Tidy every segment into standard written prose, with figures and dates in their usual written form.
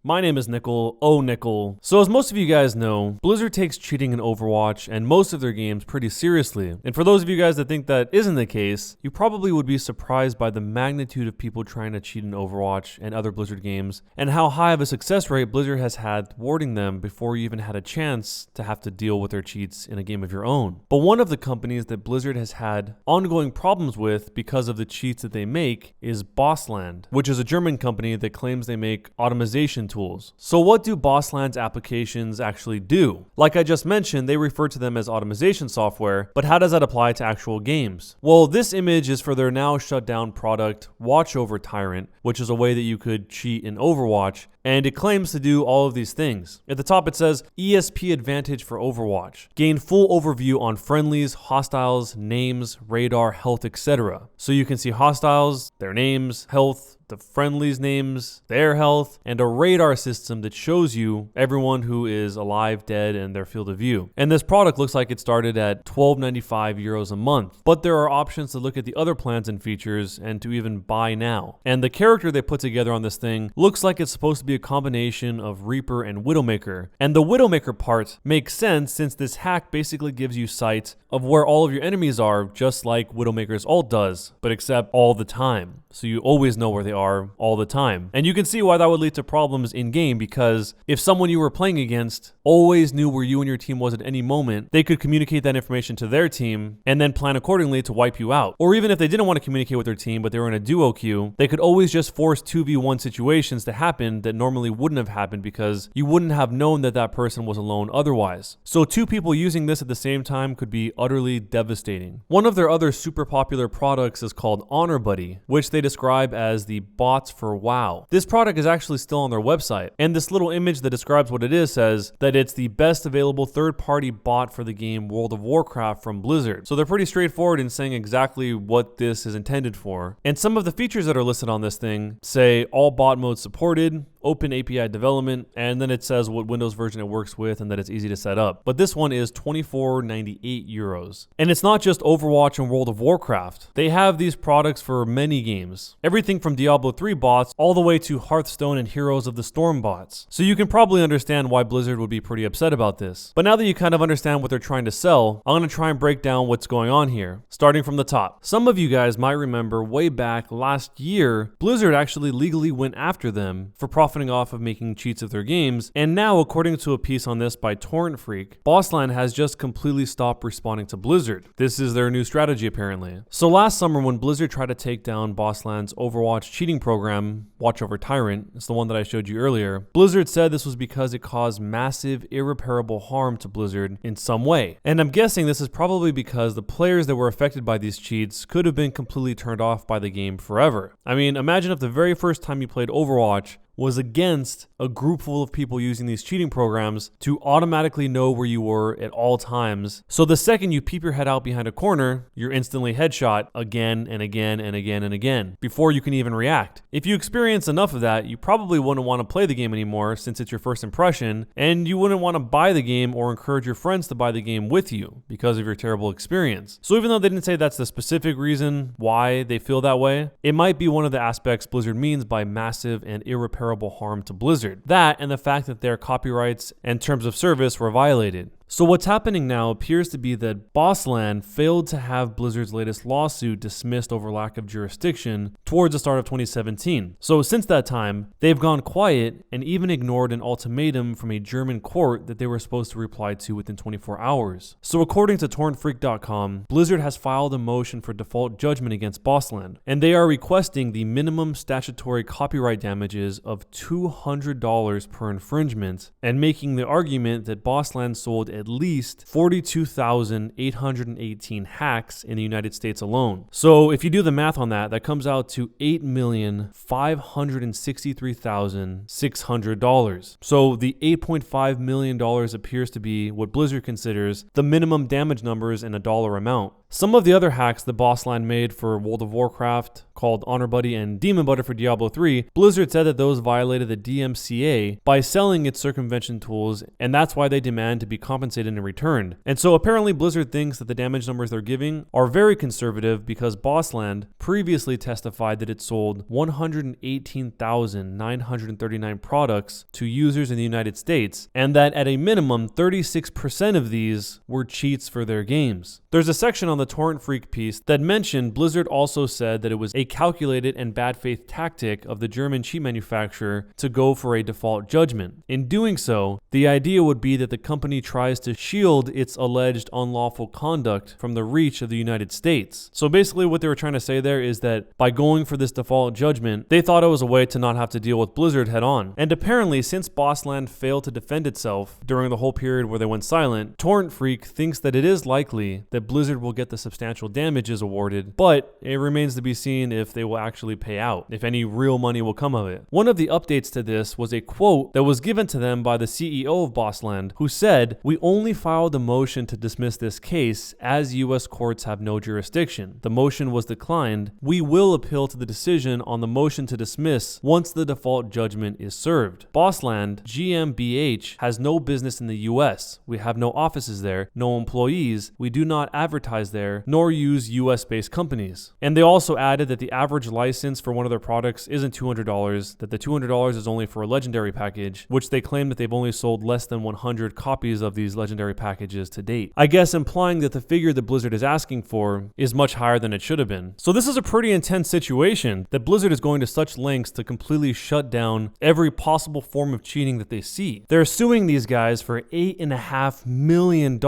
My name is Nickel, oh Nickel. So as most of you guys know, Blizzard takes cheating in Overwatch and most of their games pretty seriously. And for those of you guys that think that isn't the case, you probably would be surprised by the magnitude of people trying to cheat in Overwatch and other Blizzard games, and how high of a success rate Blizzard has had thwarting them before you even had a chance to have to deal with their cheats in a game of your own. But one of the companies that Blizzard has had ongoing problems with because of the cheats that they make is Bossland, which is a German company that claims they make automation tools. So what do Bossland's applications actually do? Like I just mentioned, they refer to them as automation software, but how does that apply to actual games? Well, this image is for their now shut down product, Watch Over Tyrant, which is a way that you could cheat in Overwatch, and it claims to do all of these things. At the top it says, ESP advantage for Overwatch. Gain full overview on friendlies, hostiles, names, radar, health, etc. So you can see hostiles, their names, health, the friendlies' names, their health, and a radar system that shows you everyone who is alive, dead, and their field of view. And this product looks like it started at €12.95 a month. But there are options to look at the other plans and features and to even buy now. And the character they put together on this thing looks like it's supposed to be a combination of Reaper and Widowmaker. And the Widowmaker part makes sense since this hack basically gives you sight of where all of your enemies are, just like Widowmaker's ult does, but except all the time. So you always know where they are all the time. And you can see why that would lead to problems in game, because if someone you were playing against always knew where you and your team was at any moment, they could communicate that information to their team and then plan accordingly to wipe you out. Or even if they didn't want to communicate with their team but they were in a duo queue, they could always just force 2v1 situations to happen that normally wouldn't have happened because you wouldn't have known that that person was alone otherwise. So two people using this at the same time could be utterly devastating. One of their other super popular products is called Honor Buddy, which they describe as the bots for WoW. This product is actually still on their website, and this little image that describes what it is says that it's the best available third-party bot for the game World of Warcraft from Blizzard. So they're pretty straightforward in saying exactly what this is intended for. And some of the features that are listed on this thing say all bot modes supported, open API development, and then it says what Windows version it works with and that it's easy to set up. But this one is €24.98. And it's not just Overwatch and World of Warcraft. They have these products for many games. Everything from Diablo 3 bots all the way to Hearthstone and Heroes of the Storm bots. So you can probably understand why Blizzard would be pretty upset about this. But now that you kind of understand what they're trying to sell, I'm going to try and break down what's going on here, starting from the top. Some of you guys might remember way back last year, Blizzard actually legally went after them for profiting off of making cheats of their games, and now, according to a piece on this by Torrent Freak, Bossland has just completely stopped responding to Blizzard. This is their new strategy apparently. So last summer when Blizzard tried to take down Bossland's Overwatch cheating program, Watch Over Tyrant, it's the one that I showed you earlier, Blizzard said this was because it caused massive, irreparable harm to Blizzard in some way. And I'm guessing this is probably because the players that were affected by these cheats could have been completely turned off by the game forever. I mean, imagine if the very first time you played Overwatch was against a group full of people using these cheating programs to automatically know where you were at all times. So the second you peep your head out behind a corner, you're instantly headshot again and again and again and again before you can even react. If you experience enough of that, you probably wouldn't want to play the game anymore since it's your first impression, and you wouldn't want to buy the game or encourage your friends to buy the game with you because of your terrible experience. So even though they didn't say that's the specific reason why they feel that way, it might be one of the aspects Blizzard means by massive and irreparable harm to Blizzard. That and the fact that their copyrights and terms of service were violated. So what's happening now appears to be that Bossland failed to have Blizzard's latest lawsuit dismissed over lack of jurisdiction towards the start of 2017. So since that time, they've gone quiet and even ignored an ultimatum from a German court that they were supposed to reply to within 24 hours. So according to torrentfreak.com, Blizzard has filed a motion for default judgment against Bossland, and they are requesting the minimum statutory copyright damages of $200 per infringement, and making the argument that Bossland sold at least 42,818 hacks in the United States alone. So if you do the math on that, that comes out to $8,563,600. So the $8.5 million appears to be what Blizzard considers the minimum damage numbers in a dollar amount. Some of the other hacks that Bossland made for World of Warcraft, called Honor Buddy and Demon Buddy for Diablo 3, Blizzard said that those violated the DMCA by selling its circumvention tools, and that's why they demand to be compensated and returned. And so apparently Blizzard thinks that the damage numbers they're giving are very conservative because Bossland previously testified that it sold 118,939 products to users in the United States, and that at a minimum 36% of these were cheats for their games. There's a section on the Torrent Freak piece that mentioned Blizzard also said that it was a calculated and bad faith tactic of the German cheat manufacturer to go for a default judgment. In doing so, the idea would be that the company tries to shield its alleged unlawful conduct from the reach of the United States. So basically what they were trying to say there is that by going for this default judgment, they thought it was a way to not have to deal with Blizzard head on. And apparently, since Bossland failed to defend itself during the whole period where they went silent, Torrent Freak thinks that it is likely that Blizzard will get the substantial damages awarded, but it remains to be seen if they will actually pay out, if any real money will come of it. One of the updates to this was a quote that was given to them by the CEO of Bossland, who said, "We only filed a motion to dismiss this case as U.S. courts have no jurisdiction. The motion was declined. We will appeal to the decision on the motion to dismiss once the default judgment is served. Bossland, GmbH, has no business in the U.S. We have no offices there, no employees. We do not advertise there, nor use US-based companies." And they also added that the average license for one of their products isn't $200, that the $200 is only for a legendary package, which they claim that they've only sold less than 100 copies of these legendary packages to date. I guess implying that the figure that Blizzard is asking for is much higher than it should have been. So this is a pretty intense situation that Blizzard is going to such lengths to completely shut down every possible form of cheating that they see. They're suing these guys for $8.5 million.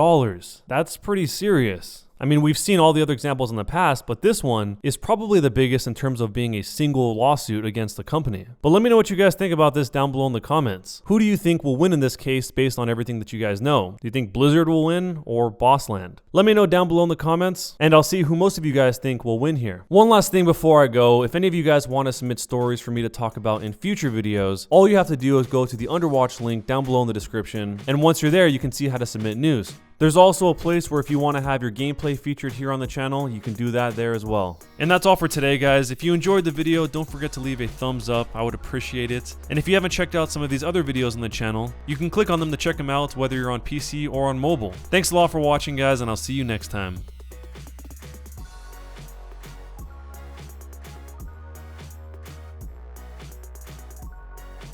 That's pretty serious. I mean, we've seen all the other examples in the past, but this one is probably the biggest in terms of being a single lawsuit against the company. But let me know what you guys think about this down below in the comments. Who do you think will win in this case based on everything that you guys know? Do you think Blizzard will win or Bossland? Let me know down below in the comments, and I'll see who most of you guys think will win here. One last thing before I go, if any of you guys want to submit stories for me to talk about in future videos, all you have to do is go to the Underwatch link down below in the description, and once you're there, you can see how to submit news. There's also a place where if you want to have your gameplay featured here on the channel, you can do that there as well. And that's all for today, guys. If you enjoyed the video, don't forget to leave a thumbs up. I would appreciate it. And if you haven't checked out some of these other videos on the channel, you can click on them to check them out, whether you're on PC or on mobile. Thanks a lot for watching, guys, and I'll see you next time.